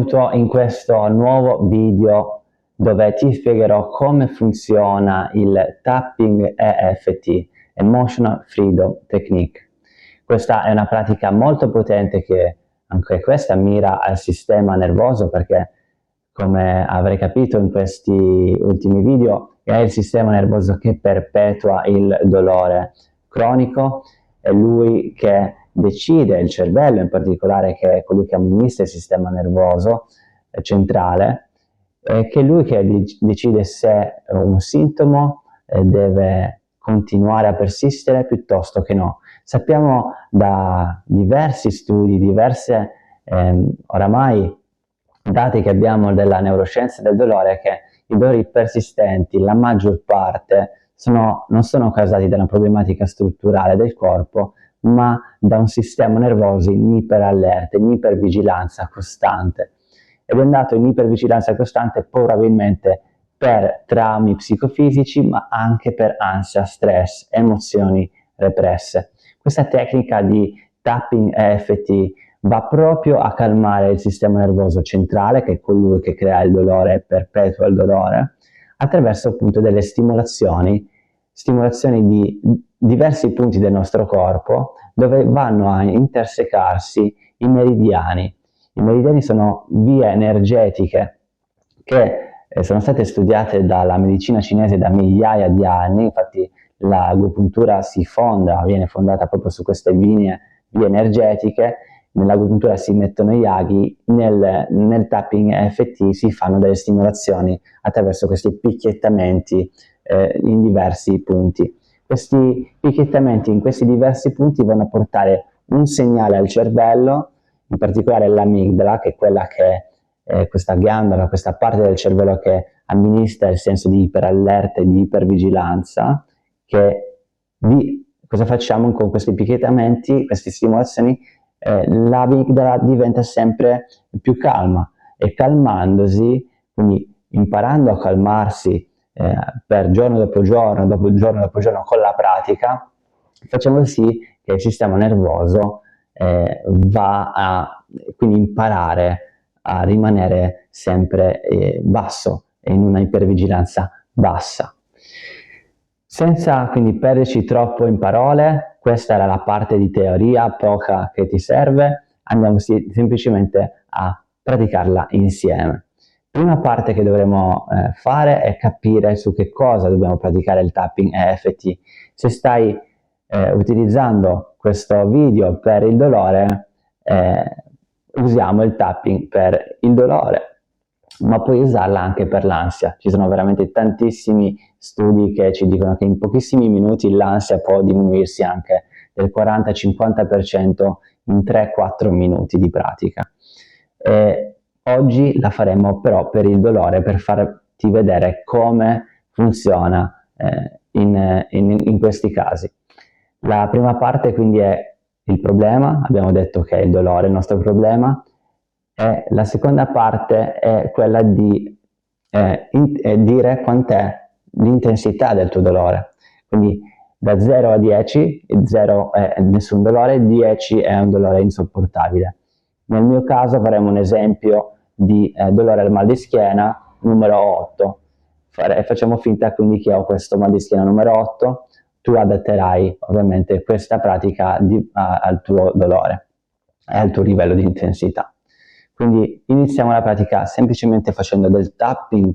benvenuto in questo nuovo video dove ti spiegherò come funziona il Tapping EFT, Emotional Freedom Technique. Questa è una pratica molto potente che anche questa mira al sistema nervoso perché, come avrei capito in questi ultimi video, è il sistema nervoso che perpetua il dolore cronico, è lui che decide, il cervello in particolare, che è colui che amministra il sistema nervoso centrale, che è lui che decide se un sintomo deve continuare a persistere piuttosto che no. Sappiamo da diversi studi, diverse oramai dati che abbiamo della neuroscienza del dolore, che i dolori persistenti, la maggior parte, non sono causati da una problematica strutturale del corpo, ma da un sistema nervoso in iperallerta, in ipervigilanza costante. Ed è andato in ipervigilanza costante probabilmente per traumi psicofisici, ma anche per ansia, stress, emozioni represse. Questa tecnica di tapping EFT va proprio a calmare il sistema nervoso centrale, che è colui che crea il dolore e perpetua il dolore, attraverso appunto delle stimolazioni di diversi punti del nostro corpo, dove vanno a intersecarsi i meridiani. I meridiani sono vie energetiche che sono state studiate dalla medicina cinese da migliaia di anni. Infatti l'agopuntura viene fondata proprio su queste vie energetiche. Nell'agopuntura si mettono gli aghi, nel tapping EFT si fanno delle stimolazioni attraverso questi picchiettamenti in diversi punti. Questi picchiettamenti in questi diversi punti vanno a portare un segnale al cervello, in particolare l'amigdala, che è quella che è questa ghiandola, questa parte del cervello che amministra il senso di iperallerta e di ipervigilanza. Cosa facciamo con questi picchiettamenti, queste stimolazioni? L'amigdala diventa sempre più calma e calmandosi, quindi imparando a calmarsi per giorno dopo giorno con la pratica, facciamo sì che il sistema nervoso va a quindi imparare a rimanere sempre basso e in una ipervigilanza bassa. Senza quindi perderci troppo in parole, questa era la parte di teoria poca che ti serve, andiamo semplicemente a praticarla insieme. Prima parte che dovremo fare è capire su che cosa dobbiamo praticare il tapping EFT. Se stai utilizzando questo video per il dolore, usiamo il tapping per il dolore, ma puoi usarla anche per l'ansia. Ci sono veramente tantissimi studi che ci dicono che in pochissimi minuti l'ansia può diminuirsi anche del 40-50% in 3-4 minuti di pratica. Oggi la faremo però per il dolore, per farti vedere come funziona in questi casi. La prima parte quindi è il problema, abbiamo detto che è il dolore il nostro problema, e la seconda parte è quella di dire quant'è l'intensità del tuo dolore. Quindi da 0 a 10, 0 è nessun dolore, 10 è un dolore insopportabile. Nel mio caso faremo un esempio di dolore al mal di schiena numero 8. Facciamo finta quindi che ho questo mal di schiena numero 8, tu adatterai ovviamente questa pratica al tuo dolore e al tuo livello di intensità. Quindi iniziamo la pratica semplicemente facendo del tapping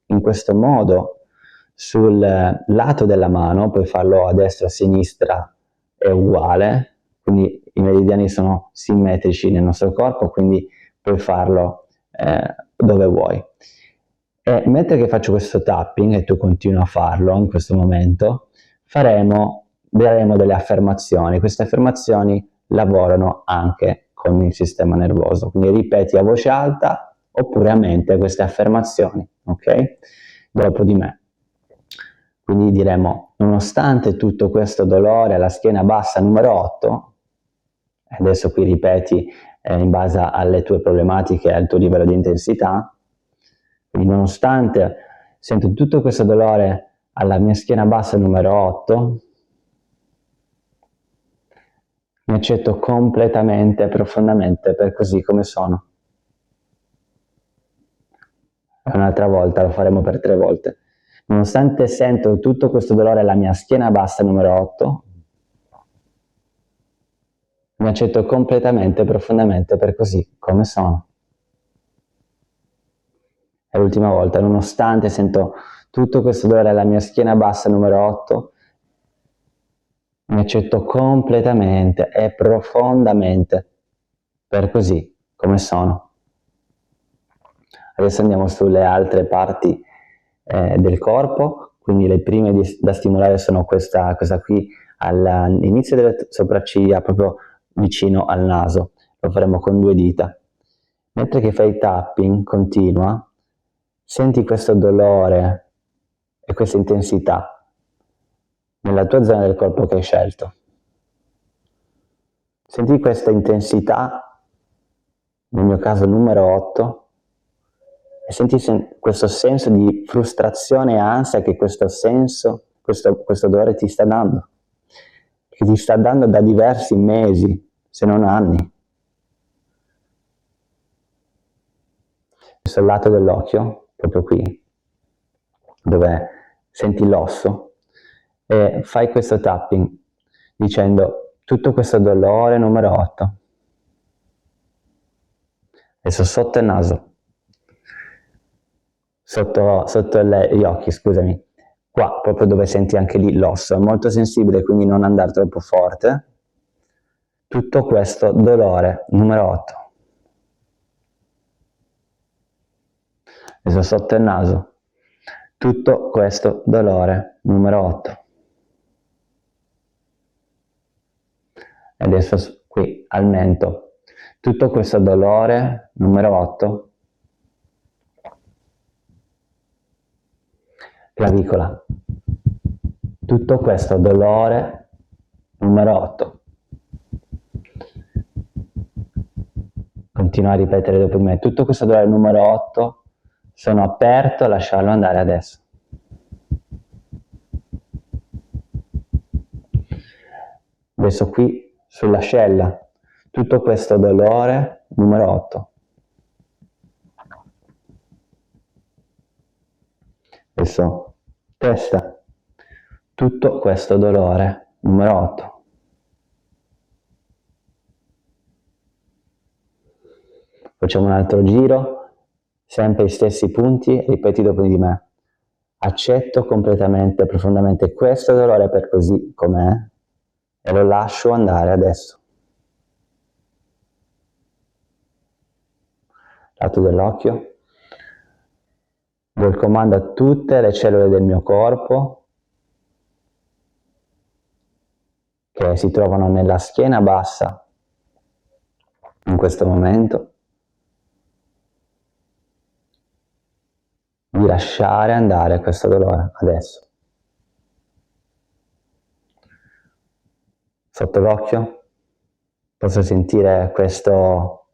in questo modo sul lato della mano, puoi farlo a destra o a sinistra, è uguale, quindi i meridiani sono simmetrici nel nostro corpo, quindi puoi farlo dove vuoi. E mentre che faccio questo tapping, e tu continui a farlo in questo momento, daremo delle affermazioni. Queste affermazioni lavorano anche con il sistema nervoso, quindi ripeti a voce alta oppure a mente queste affermazioni, ok? Dopo di me. Quindi diremo: nonostante tutto questo dolore alla schiena bassa numero 8, adesso qui ripeti in base alle tue problematiche e al tuo livello di intensità, quindi nonostante sento tutto questo dolore alla mia schiena bassa numero 8, mi accetto completamente, profondamente per così come sono. Un'altra volta, lo faremo per 3 volte. Nonostante sento tutto questo dolore alla mia schiena bassa, numero 8, mi accetto completamente e profondamente per così come sono. E l'ultima volta, nonostante sento tutto questo dolore alla mia schiena bassa, numero 8, mi accetto completamente e profondamente per così come sono. Adesso andiamo sulle altre parti del corpo, quindi le prime da stimolare sono questa qui all'inizio delle sopracciglia, proprio vicino al naso. Lo faremo con 2 dita. Mentre che fai tapping continua, senti questo dolore e questa intensità nella tua zona del corpo che hai scelto. Senti questa intensità, nel mio caso numero 8, e senti questo senso di frustrazione e ansia che questo dolore ti sta dando, che ti sta dando da diversi mesi, se non anni. Sul lato dell'occhio, proprio qui, dove senti l'osso, e fai questo tapping dicendo tutto questo dolore numero 8. Adesso sotto il naso, sotto gli occhi, scusami, qua proprio dove senti anche lì l'osso, è molto sensibile, quindi non andare troppo forte. Tutto questo dolore numero 8. Adesso sotto il naso, tutto questo dolore numero 8. E adesso qui al mento, tutto questo dolore numero 8. Clavicola, tutto questo dolore numero 8. Continua a ripetere dopo di me, tutto questo dolore numero 8, sono aperto a lasciarlo andare adesso. Adesso qui sull'ascella, tutto questo dolore numero 8. Adesso testa, tutto questo dolore numero 8. Facciamo un altro giro, sempre gli stessi punti, ripeti dopo di me. Accetto completamente, profondamente questo dolore per così com'è e lo lascio andare adesso. Lato dell'occhio. Do il comando a tutte le cellule del mio corpo che si trovano nella schiena bassa in questo momento di lasciare andare questo dolore adesso. Sotto l'occhio posso sentire questo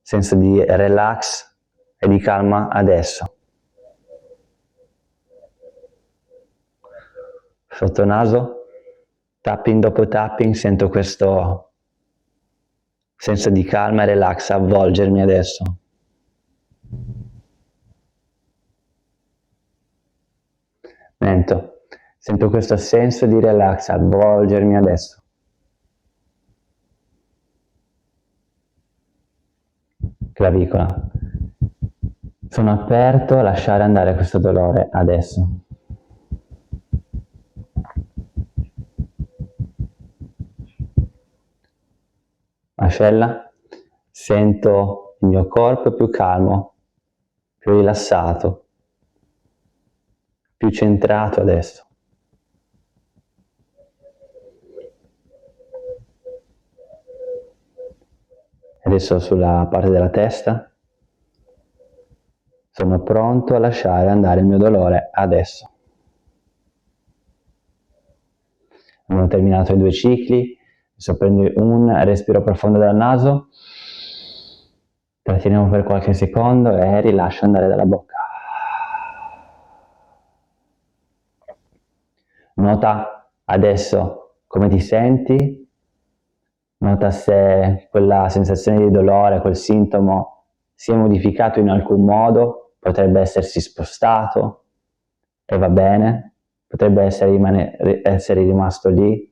senso di relax e di calma adesso. Sotto il naso, tapping dopo tapping, sento questo senso di calma e relax avvolgermi adesso. Mento, sento questo senso di relax avvolgermi adesso. Clavicola, sono aperto a lasciare andare questo dolore adesso. Ascella, sento il mio corpo più calmo, più rilassato, più centrato adesso. Adesso sulla parte della testa, sono pronto a lasciare andare il mio dolore adesso. Abbiamo terminato i 2 cicli, adesso prendi un respiro profondo dal naso, tratteniamo per qualche secondo e rilascio andare dalla bocca. Nota adesso come ti senti, nota se quella sensazione di dolore, quel sintomo si è modificato in alcun modo, potrebbe essersi spostato e va bene, potrebbe essere rimasto lì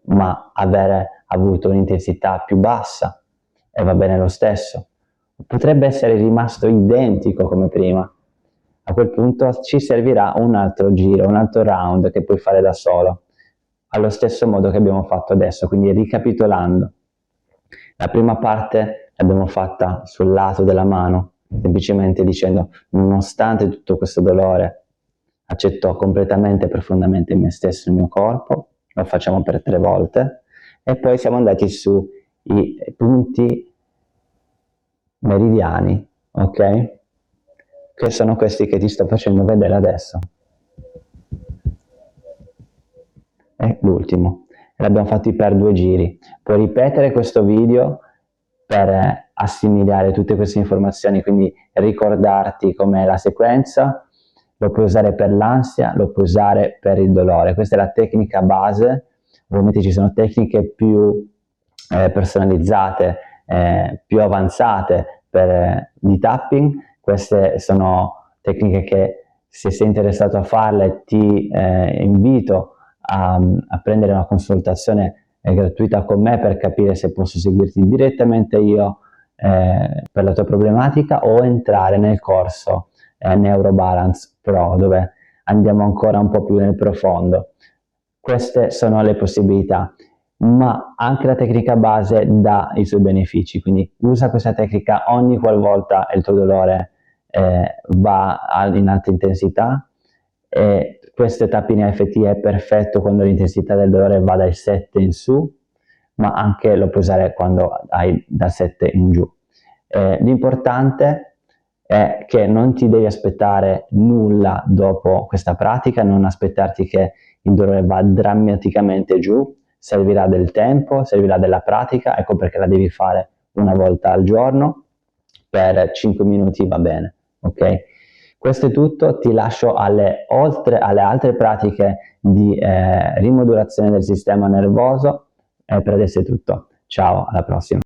ma avere avuto un'intensità più bassa e va bene lo stesso. Potrebbe essere rimasto identico come prima. A quel punto ci servirà un altro giro, un altro round che puoi fare da solo, allo stesso modo che abbiamo fatto adesso. Quindi ricapitolando, la prima parte l'abbiamo fatta sul lato della mano, semplicemente dicendo, nonostante tutto questo dolore, accetto completamente e profondamente me stesso e il mio corpo, lo facciamo per 3 volte, e poi siamo andati sui punti meridiani, ok? Che sono questi che ti sto facendo vedere adesso. E l'ultimo, l'abbiamo fatti per 2 giri. Puoi ripetere questo video per assimilare tutte queste informazioni, quindi ricordarti com'è la sequenza, lo puoi usare per l'ansia, lo puoi usare per il dolore. Questa è la tecnica base. Ovviamente ci sono tecniche più personalizzate, più avanzate di tapping. Queste sono tecniche che, se sei interessato a farle, ti invito a prendere una consultazione gratuita con me per capire se posso seguirti direttamente io per la tua problematica, o entrare nel corso Neurobalance Pro, dove andiamo ancora un po' più nel profondo. Queste sono le possibilità, ma anche la tecnica base dà i suoi benefici, quindi usa questa tecnica ogni qualvolta il tuo dolore va in alta intensità. Questo tapping EFT è perfetto quando l'intensità del dolore va dai 7 in su, ma anche lo puoi usare quando hai da 7 in giù. L'importante è che non ti devi aspettare nulla dopo questa pratica, non aspettarti che il dolore va drammaticamente giù, servirà del tempo, servirà della pratica, ecco perché la devi fare una volta al giorno, per 5 minuti va bene, ok? Questo è tutto, ti lascio alle altre pratiche di rimodulazione del sistema nervoso, e per adesso è tutto. Ciao, alla prossima.